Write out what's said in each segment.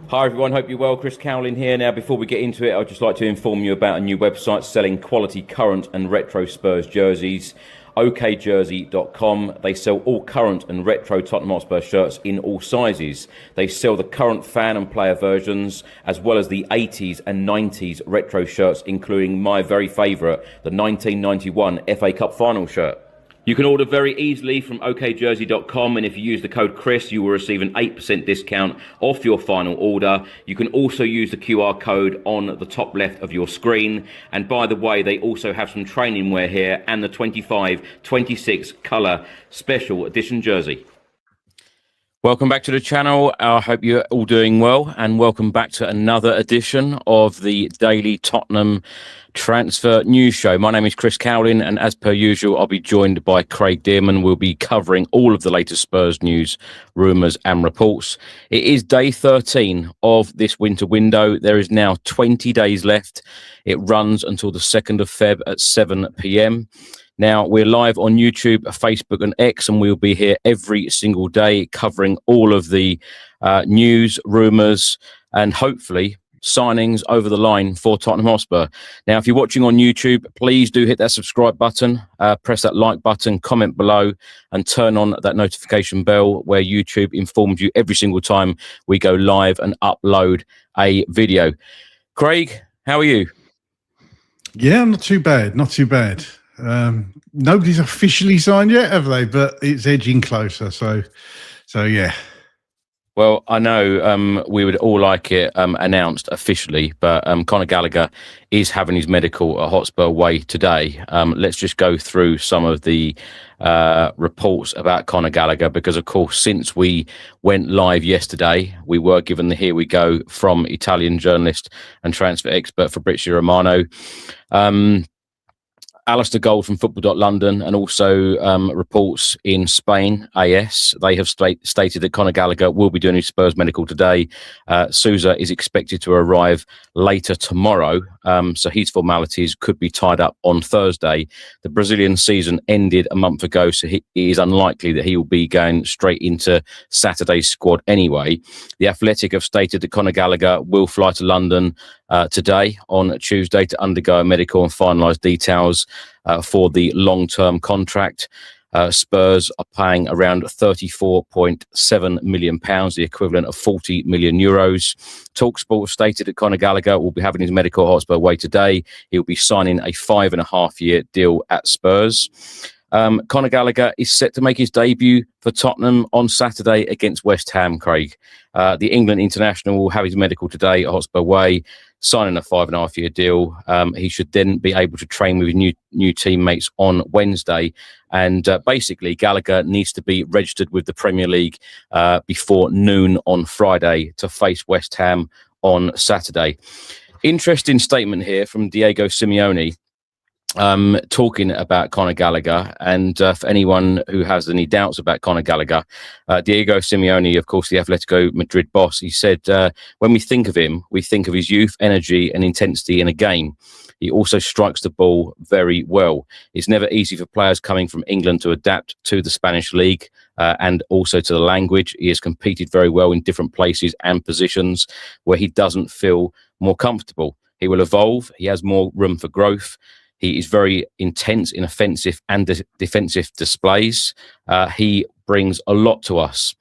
Hi everyone, hope you're well. Chris Cowlin here. Now, before we get into it, I'd just like to inform you about a new website selling quality current and retro Spurs jerseys, okjersey.com. They sell all current and retro Tottenham Hotspur shirts in all sizes. They sell the current fan and player versions, as well as the 80s and 90s retro shirts, including my very favourite, the 1991 FA Cup final shirt. You can order very easily from okjersey.com, and if you use the code Chris, you will receive an 8% discount off your final order. You can also use the QR code on the top left of your screen. And by the way, they also have some training wear here and the 25-26 colour special edition jersey. Welcome back to the channel. I hope you're all doing well, and welcome back to another edition of the Daily Tottenham Transfer News Show. My name is Chris Cowlin, and as per usual, I'll be joined by Craig Dearman. We'll be covering all of the latest Spurs news, rumours and reports. It is day 13 of this winter window. There is now 20 days left. It runs until the 2nd of Feb at 7 p.m. Now, we're live on YouTube, Facebook and X, and we'll be here every single day covering all of the news, rumours and hopefully signings over the line for Tottenham Hotspur. Now, if you're watching on YouTube, please do hit that subscribe button, press that like button, comment below and turn on that notification bell where YouTube informs you every single time we go live and upload a video. Craig, how are you? Yeah, not too bad, not too bad. Nobody's officially signed yet, have they? But it's edging closer, so yeah. Well, I know we would all like it announced officially, but Conor Gallagher is having his medical at Hotspur Way today. Let's just go through some of the reports about Conor Gallagher, because, of course, since we went live yesterday, we were given the here we go from Italian journalist and transfer expert Fabrizio Romano. Alistair Gold from Football.London and also reports in Spain, AS. They have stated that Conor Gallagher will be doing his Spurs medical today. Sousa is expected to arrive later tomorrow, so his formalities could be tied up on Thursday. The Brazilian season ended a month ago, so it is unlikely that he will be going straight into Saturday's squad anyway. The Athletic have stated that Conor Gallagher will fly to London today on Tuesday to undergo a medical and finalise details for the long-term contract. Spurs are paying around £34.7 million, the equivalent of 40 million euros. TalkSport stated that Conor Gallagher will be having his medical at Hotspur Way today. He'll be signing a 5.5-year deal at Spurs. Conor Gallagher is set to make his debut for Tottenham on Saturday against West Ham, Craig. The England international will have his medical today at Hotspur Way, signing a 5.5-year deal. He should then be able to train with his new teammates on Wednesday. And basically, Gallagher needs to be registered with the Premier League before noon on Friday to face West Ham on Saturday. Interesting statement here from Diego Simeone, talking about Conor Gallagher. And for anyone who has any doubts about Conor Gallagher, Diego Simeone, of course, the Atletico Madrid boss, he said, when we think of him, we think of his youth, energy and intensity in a game. He also strikes the ball very well. It's never easy for players coming from England to adapt to the Spanish league and also to the language. He has competed very well in different places and positions where he doesn't feel more comfortable. He will evolve. He has more room for growth. He is very intense in offensive and defensive displays. He brings a lot to us.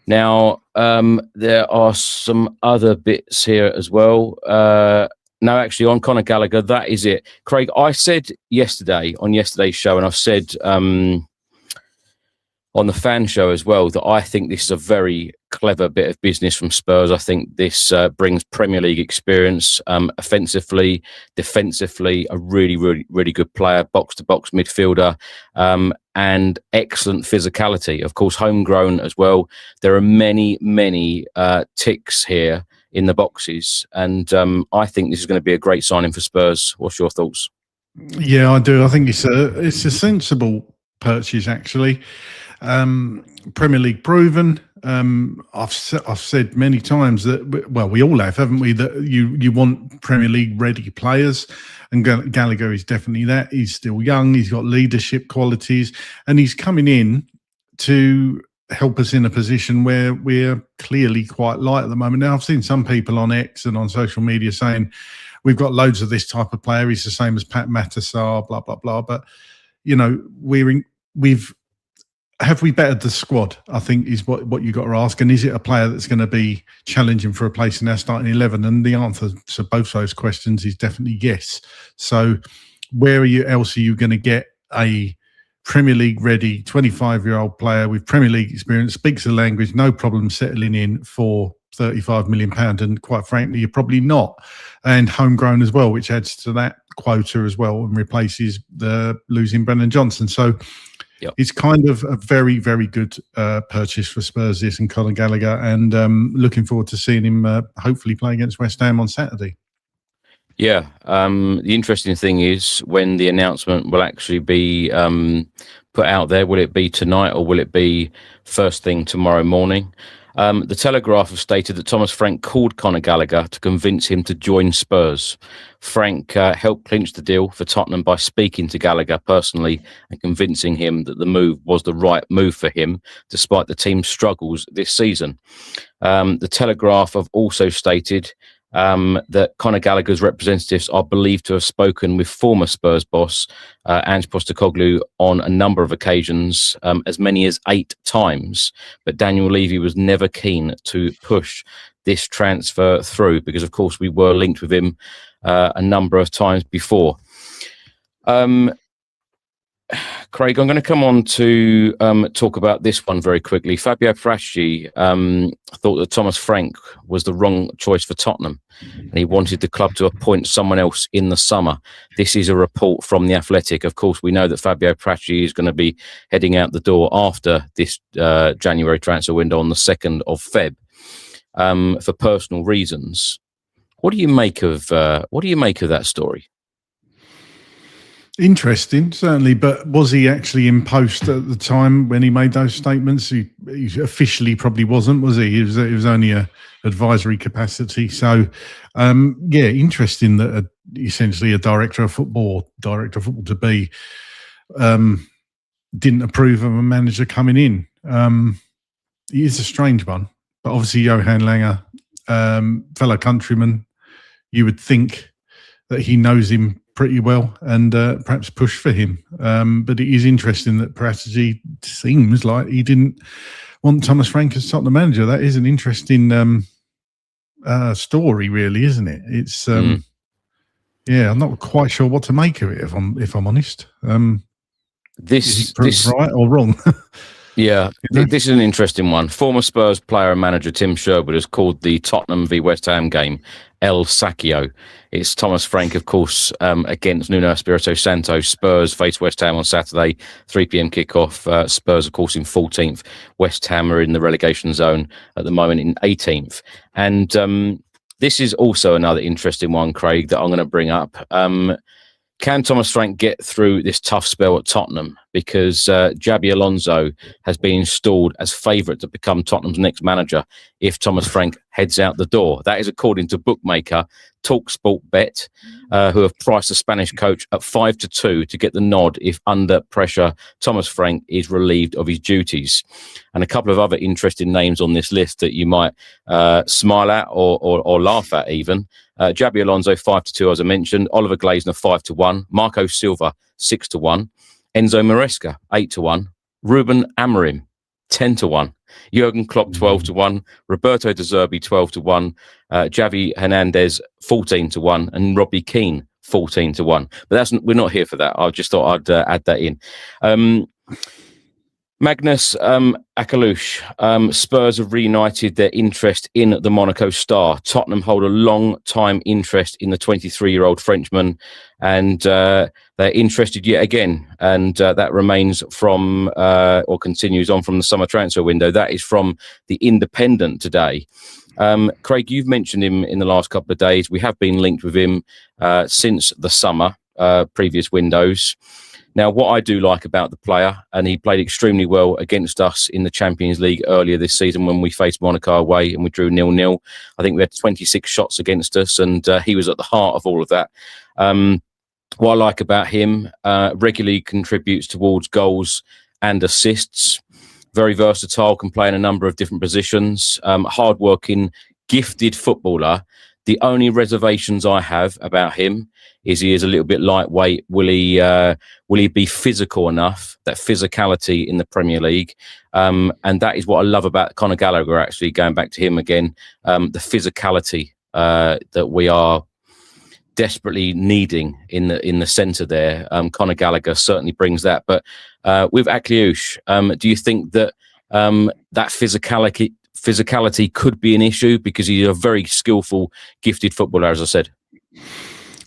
Now, there are some other bits here as well. No, actually, on Conor Gallagher, that is it. Craig, I said yesterday on yesterday's show, and I've said on the fan show as well, that I think this is a very clever bit of business from Spurs. I think this brings Premier League experience, offensively, defensively, a really, really, really good player, box-to-box midfielder, and excellent physicality. Of course, homegrown as well. There are many, many ticks here in the boxes, and I think this is going to be a great signing for Spurs. What's your thoughts? Yeah, I do. I think it's a sensible purchase, actually. Premier League proven, I've said many times that, well, we all have, haven't we, that you want Premier League ready players, and Gallagher is definitely that. He's still young, he's got leadership qualities, and he's coming in to help us in a position where we're clearly quite light at the moment. Now, I've seen some people on X and on social media saying we've got loads of this type of player. He's the same as Pat Matasar, blah, blah, blah. But, you know, have we bettered the squad, I think, is what you got to ask. And is it a player that's going to be challenging for a place in our starting 11? And the answer to both those questions is definitely yes. So where else are you going to get a Premier League ready 25-year-old player with Premier League experience, speaks the language, no problem settling in for £35 million? And quite frankly, you're probably not. And homegrown as well, which adds to that quota as well and replaces the losing Brennan Johnson. So yep, it's kind of a very, very good purchase for Spurs, this, and Conor Gallagher. And looking forward to seeing him hopefully play against West Ham on Saturday. Yeah. The interesting thing is when the announcement will actually be put out there. Will it be tonight or will it be first thing tomorrow morning? The Telegraph have stated that Thomas Frank called Conor Gallagher to convince him to join Spurs. Frank helped clinch the deal for Tottenham by speaking to Gallagher personally and convincing him that the move was the right move for him, despite the team's struggles this season. The Telegraph have also stated that Conor Gallagher's representatives are believed to have spoken with former Spurs boss Ange Postecoglou on a number of occasions, as many as 8 times. But Daniel Levy was never keen to push this transfer through because, of course, we were linked with him a number of times before. Craig, I'm going to come on to talk about this one very quickly. Fabio Paratici thought that Thomas Frank was the wrong choice for Tottenham, and he wanted the club to appoint someone else in the summer. This is a report from The Athletic. Of course, we know that Fabio Paratici is going to be heading out the door after this January transfer window on the 2nd of Feb for personal reasons. What do you make of that story? Interesting, certainly, but was he actually in post at the time when he made those statements? He officially probably wasn't, was he? It was only a advisory capacity. So, yeah, interesting that essentially a director of football to be, didn't approve of a manager coming in. It is a strange one, but obviously Johan Langer, fellow countryman, you would think that he knows him pretty well and perhaps push for him. But it is interesting that Paratici seems like he didn't want Thomas Frank as Tottenham manager. That is an interesting story, really, isn't it? It's yeah, I'm not quite sure what to make of it, if I'm honest. Is this right or wrong? Yeah, this is an interesting one. Former Spurs player and manager Tim Sherwood has called the Tottenham v West Ham game El Sacchio. It's Thomas Frank, of course, against Nuno Espirito Santo. Spurs face West Ham on Saturday, 3 p.m. kickoff. Spurs, of course, in 14th. West Ham are in the relegation zone at the moment in 18th. And this is also another interesting one, Craig, that I'm going to bring up. Can Thomas Frank get through this tough spell at Tottenham? Because Xabi Alonso has been installed as favourite to become Tottenham's next manager if Thomas Frank heads out the door. That is according to bookmaker TalkSport Bet, who have priced the Spanish coach at 5-2 to get the nod if under pressure Thomas Frank is relieved of his duties. And a couple of other interesting names on this list that you might smile at or laugh at even. Xabi Alonso 5-2, as I mentioned. Oliver Glasner 5-1. Marco Silva 6-1. Enzo Maresca 8-1. Ruben Amorim 10-1. Jurgen Klopp 12-1. Roberto De Zerbi 12-1. Javi Hernandez 14-1, and Robbie Keane 14-1. But we're not here for that. I just thought I'd add that in. Maghnes, Akliouche, Spurs have reunited their interest in the Monaco star. Tottenham hold a long-time interest in the 23-year-old Frenchman, and they're interested yet again. And that remains from, or continues on from the summer transfer window. That is from The Independent today. Craig, you've mentioned him in the last couple of days. We have been linked with him since the summer, previous windows. Now, what I do like about the player, and he played extremely well against us in the Champions League earlier this season when we faced Monaco away and we drew 0-0. I think we had 26 shots against us, and he was at the heart of all of that. What I like about him, regularly contributes towards goals and assists. Very versatile, can play in a number of different positions. Hardworking, gifted footballer. The only reservations I have about him is he is a little bit lightweight. Will he be physical enough? That physicality in the Premier League, and that is what I love about Conor Gallagher. Actually, going back to him again, the physicality that we are desperately needing in the centre there. Conor Gallagher certainly brings that. But with Akliouche, do you think that that physicality could be an issue, because he's a very skillful, gifted footballer, as I said?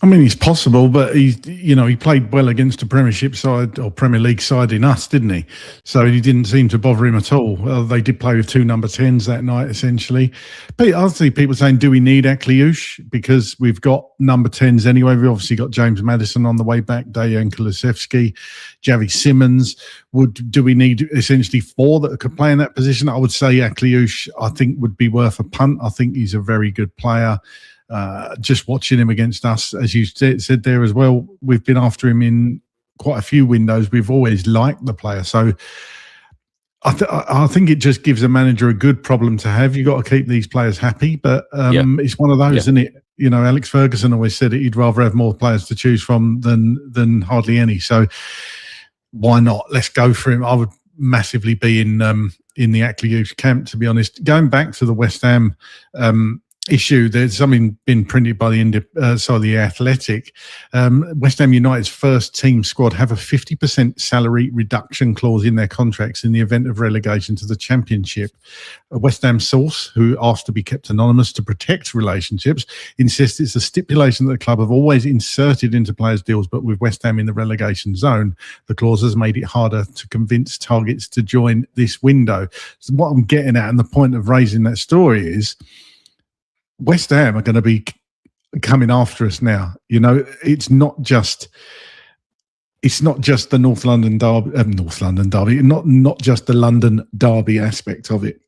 I mean, it's possible, but he played well against a Premiership side or Premier League side in us, didn't he? So he didn't seem to bother him at all. They did play with 2 number 10s that night, essentially. But I see people saying, do we need Akliouche? Because we've got number 10s anyway. We've obviously got James Maddison on the way back, Dejan Kulusevski, Javi Simmons. Do we need essentially 4 that could play in that position? I would say Akliouche, I think, would be worth a punt. I think he's a very good player. Just watching him against us, as you said there as well, we've been after him in quite a few windows. We've always liked the player. So I think it just gives a manager a good problem to have. You've got to keep these players happy, but it's one of those, isn't it? Alex Ferguson always said it, he'd rather have more players to choose from than hardly any. So why not? Let's go for him. I would massively be in the Akliouche camp, to be honest. Going back to the West Ham issue, there's something been printed by the Athletic. West Ham United's first team squad have a 50% salary reduction clause in their contracts in the event of relegation to the Championship. A West Ham source, who asked to be kept anonymous to protect relationships, insists it's a stipulation that the club have always inserted into players' deals, but with West Ham in the relegation zone, the clause has made it harder to convince targets to join this window. So what I'm getting at, and the point of raising that story, is West Ham are going to be coming after us now. It's not just the North London derby, not just the London derby aspect of it.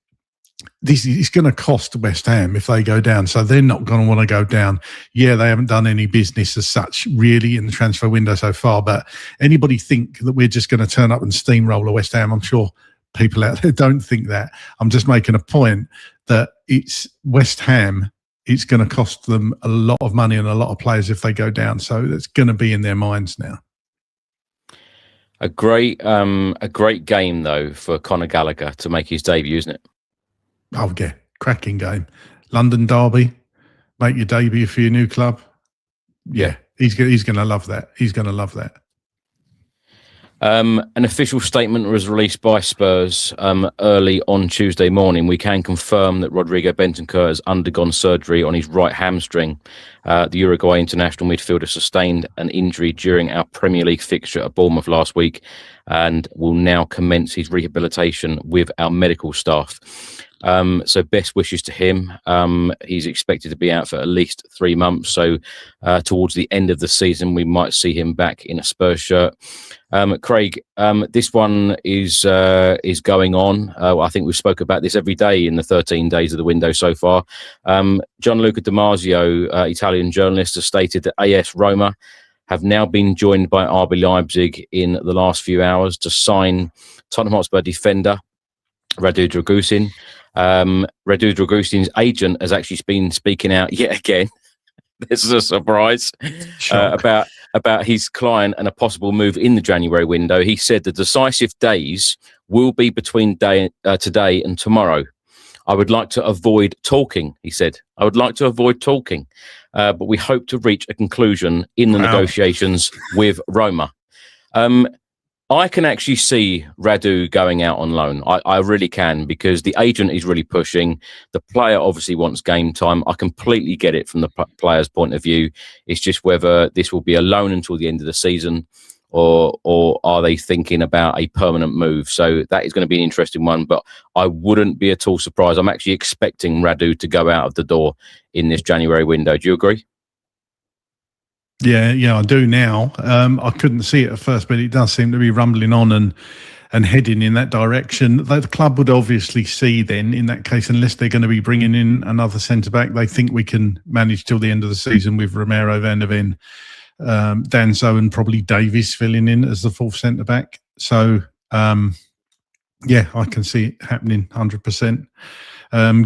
This is going to cost West Ham if they go down, so they're not going to want to go down. Yeah, they haven't done any business as such really in the transfer window so far, but anybody think that we're just going to turn up and steamroll a West Ham? I'm sure people out there don't think that. I'm just making a point that it's West Ham. It's going to cost them a lot of money and a lot of players if they go down. So that's going to be in their minds now. A great game though for Conor Gallagher to make his debut, isn't it? Oh yeah, cracking game. London derby, make your debut for your new club. Yeah, he's going to love that. He's going to love that. An official statement was released by Spurs early on Tuesday morning. We can confirm that Rodrigo Bentancur has undergone surgery on his right hamstring. The Uruguay international midfielder sustained an injury during our Premier League fixture at Bournemouth last week and will now commence his rehabilitation with our medical staff. So best wishes to him. He's expected to be out for at least 3 months. So towards the end of the season, we might see him back in a Spurs shirt. Craig, this one is going on. I think we've spoke about this every day in the 13 days of the window so far. Gianluca Damasio, Italian journalist, has stated that AS Roma have now been joined by RB Leipzig in the last few hours to sign Tottenham Hotspur defender Radu Dragusin. Radu Dragusin's agent has actually been speaking out yet again. This is a surprise about his client and a possible move in the January window. He said the decisive days will be between today and tomorrow. I would like to avoid talking, he said. I would like to avoid talking, but we hope to reach a conclusion in the negotiations with Roma. I can actually see Radu going out on loan. I really can, because the agent is really pushing. The player obviously wants game time. I completely get it from the player's point of view. It's just whether this will be a loan until the end of the season or are they thinking about a permanent move? So that is going to be an interesting one, but I wouldn't be at all surprised. I'm actually expecting Radu to go out of the door in this January window. Do you agree? Yeah, I do now. I couldn't see it at first, but it does seem to be rumbling on and heading in that direction. The club would obviously see then, in that case, unless they're going to be bringing in another centre-back, they think we can manage till the end of the season with Romero, Van der Ven, Danso and probably Davies filling in as the fourth centre-back. So, yeah, I can see it happening 100%.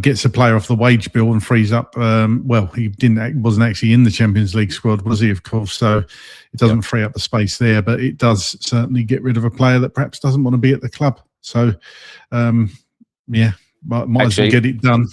Gets a player off the wage bill and frees up. He wasn't actually in the Champions League squad, was he? Of course, so it doesn't free up the space there, but it does certainly get rid of a player that perhaps doesn't want to be at the club. So, might as well get it done.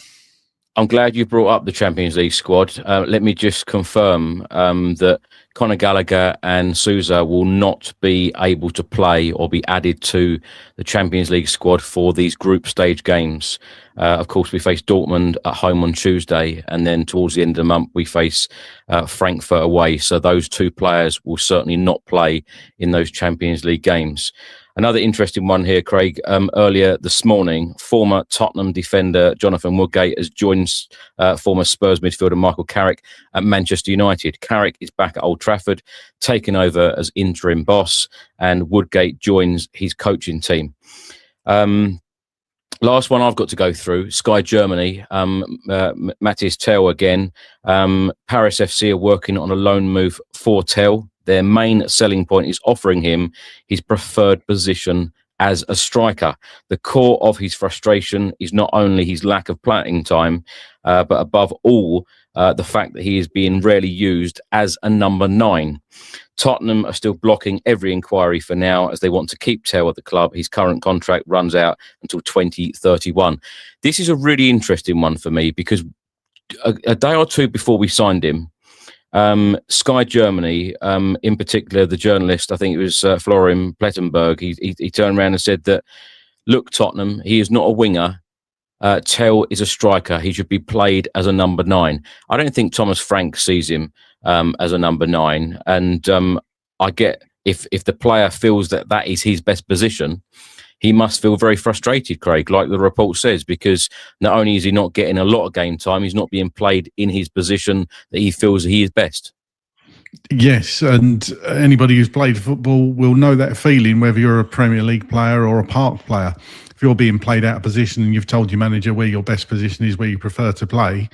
I'm glad you brought up the Champions League squad. Let me just confirm that Conor Gallagher and Sousa will not be able to play or be added to the Champions League squad for these group stage games. Of course, we face Dortmund at home on Tuesday, and then towards the end of the month, we face Frankfurt away. So those two players will certainly not play in those Champions League games. Another interesting one here, Craig. Earlier this morning, former Tottenham defender Jonathan Woodgate has joined former Spurs midfielder Michael Carrick at Manchester United. Carrick is back at Old Trafford, taking over as interim boss, and Woodgate joins his coaching team. Last one I've got to go through, Sky Germany, Mathis Tel again. Paris FC are working on a loan move for Tel. Their main selling point is offering him his preferred position as a striker. The core of his frustration is not only his lack of playing time, but above all, the fact that he is being rarely used as a number 9. Tottenham are still blocking every inquiry for now as they want to keep Tel at the club. His current contract runs out until 2031. This is a really interesting one for me because a day or two before we signed him, Sky Germany, in particular, the journalist, I think it was Florian Plettenberg, he turned around and said that, look, Tottenham, he is not a winger. Tel is a striker. He should be played as a number 9. I don't think Thomas Frank sees him as a number 9. And I get if the player feels that that is his best position, he must feel very frustrated, Craig, like the report says, because not only is he not getting a lot of game time, he's not being played in his position that he feels that he is best. Yes, and anybody who's played football will know that feeling, whether you're a Premier League player or a park player. If you're being played out of position and you've told your manager where your best position is, where you prefer to play,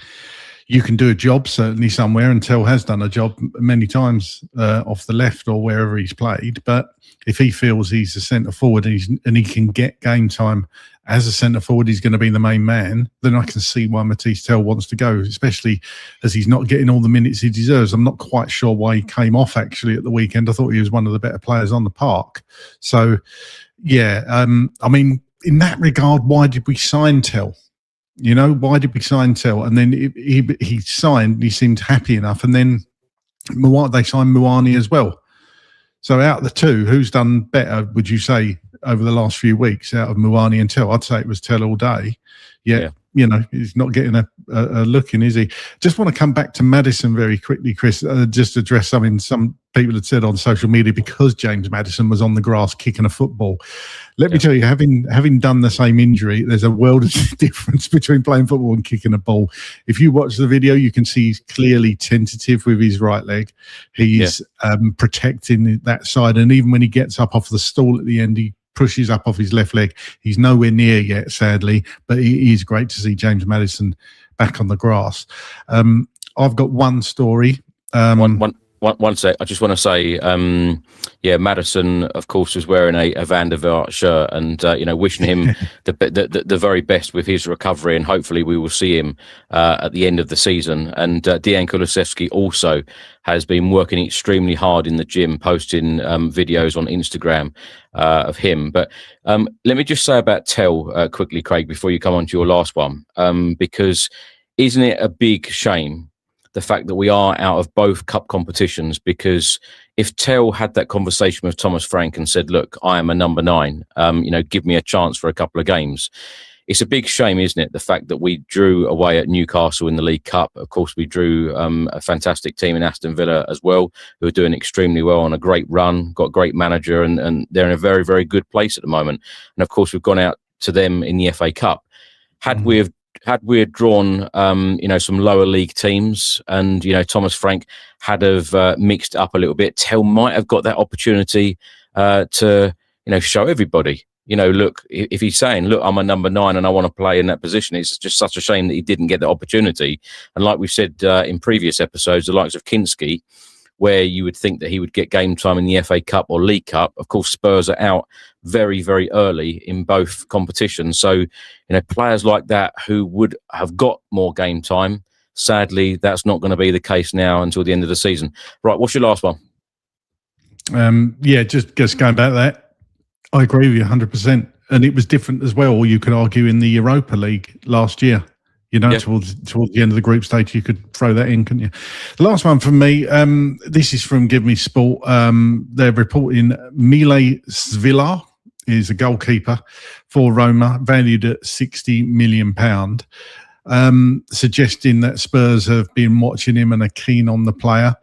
you can do a job certainly somewhere, and Tel has done a job many times off the left or wherever he's played. But if he feels he's a centre forward and he can get game time as a centre forward, he's going to be the main man, then I can see why Mathis Tel wants to go, especially as he's not getting all the minutes he deserves. I'm not quite sure why he came off actually at the weekend. I thought he was one of the better players on the park. So, yeah, I mean, in that regard, why did we sign Tel? You know, why did we sign Tel? And then he signed, he seemed happy enough. And then they signed Muani as well. So out of the two, who's done better, would you say, over the last few weeks out of Muani and Tel? I'd say it was Tel all day. Yeah. You know, he's not getting a look in, is he? Just want to come back to Maddison very quickly, Chris, just address something some people had said on social media because James Maddison was on the grass kicking a football. Let me tell you, having done the same injury, there's a world of difference between playing football and kicking a ball. If you watch the video, you can see he's clearly tentative with his right leg. He's protecting that side. And even when he gets up off the stool at the end, he pushes up off his left leg. He's nowhere near yet, sadly, but it is great to see James Maddison back on the grass. I've got one story. One sec. I just want to say, Maddison, of course, was wearing a Van der Vaart shirt, and wishing him the very best with his recovery, and hopefully we will see him at the end of the season. And Dejan Kulusevski also has been working extremely hard in the gym, posting videos on Instagram of him. But let me just say about Tel quickly, Craig, before you come on to your last one, because isn't it a big shame the fact that we are out of both cup competitions? Because if Tel had that conversation with Thomas Frank and said, look, I am a number 9, give me a chance for a couple of games. It's a big shame, isn't it? The fact that we drew away at Newcastle in the League Cup. Of course, we drew a fantastic team in Aston Villa as well, who are doing extremely well on a great run, got a great manager, and they're in a very, very good place at the moment. And of course, we've gone out to them in the FA Cup. Had we have had we had drawn, some lower league teams, and Thomas Frank had have mixed up a little bit, Tell might have got that opportunity to show everybody. Look, if he's saying, look, I'm a number 9 and I want to play in that position, it's just such a shame that he didn't get the opportunity. And like we've said in previous episodes, the likes of Kinski, where you would think that he would get game time in the FA Cup or League Cup. Of course, Spurs are out very, very early in both competitions. So, players like that who would have got more game time, sadly, that's not going to be the case now until the end of the season. Right, what's your last one? Just going back to that. I agree with you 100%. And it was different as well, or you could argue in the Europa League last year. Towards the end of the group stage, you could throw that in, couldn't you? The last one from me, this is from Give Me Sport. They're reporting Mile Svilar is a goalkeeper for Roma, valued at £60 million, suggesting that Spurs have been watching him and are keen on the player.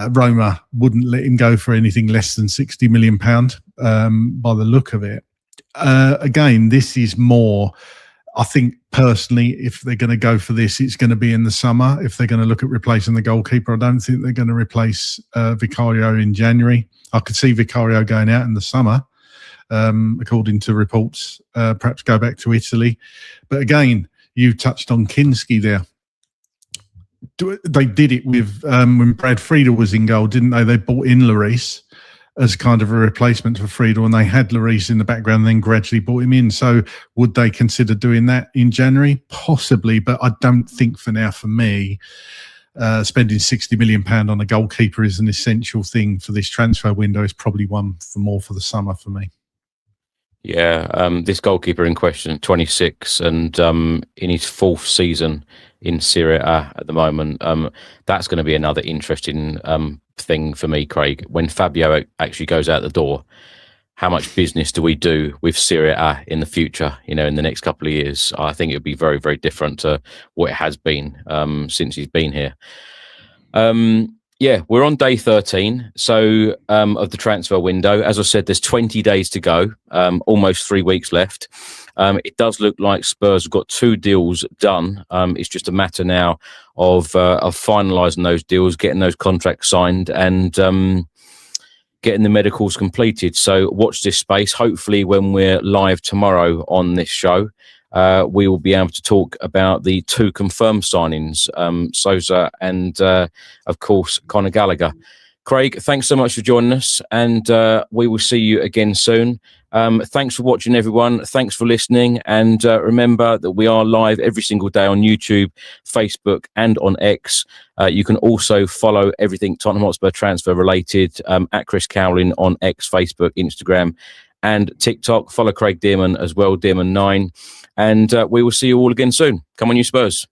Roma wouldn't let him go for anything less than £60 million by the look of it. Again, this is more, I think personally, if they're going to go for this, it's going to be in the summer. If they're going to look at replacing the goalkeeper, I don't think they're going to replace Vicario in January. I could see Vicario going out in the summer, according to reports, perhaps go back to Italy. But again, you touched on Kinski there. They did it with when Brad Friedel was in goal, didn't they? They brought in Lloris as kind of a replacement for Friedel, and they had Lloris in the background, and then gradually brought him in. So would they consider doing that in January? Possibly, but I don't think for now, for me, spending £60 million on a goalkeeper is an essential thing for this transfer window. It's probably one for more for the summer for me. Yeah, this goalkeeper in question, 26, and in his 4th season in Serie A at the moment. That's going to be another interesting thing for me, Craig. When Fabio actually goes out the door, how much business do we do with Serie A in the future, in the next couple of years? I think it would be very, very different to what it has been since he's been here. We're on day 13, so of the transfer window. As I said, there's 20 days to go, almost 3 weeks left. It does look like Spurs have got 2 deals done. It's just a matter now of finalising those deals, getting those contracts signed, and getting the medicals completed. So watch this space. Hopefully, when we're live tomorrow on this show, we will be able to talk about the 2 confirmed signings, Sousa and, of course, Conor Gallagher. Craig, thanks so much for joining us, and we will see you again soon. Thanks for watching, everyone. Thanks for listening, and remember that we are live every single day on YouTube, Facebook, and on X. You can also follow everything Tottenham Hotspur transfer related at Chris Cowling on X, Facebook, Instagram, and TikTok. Follow Craig Dearman as well, Dearman9. And we will see you all again soon. Come on, you Spurs.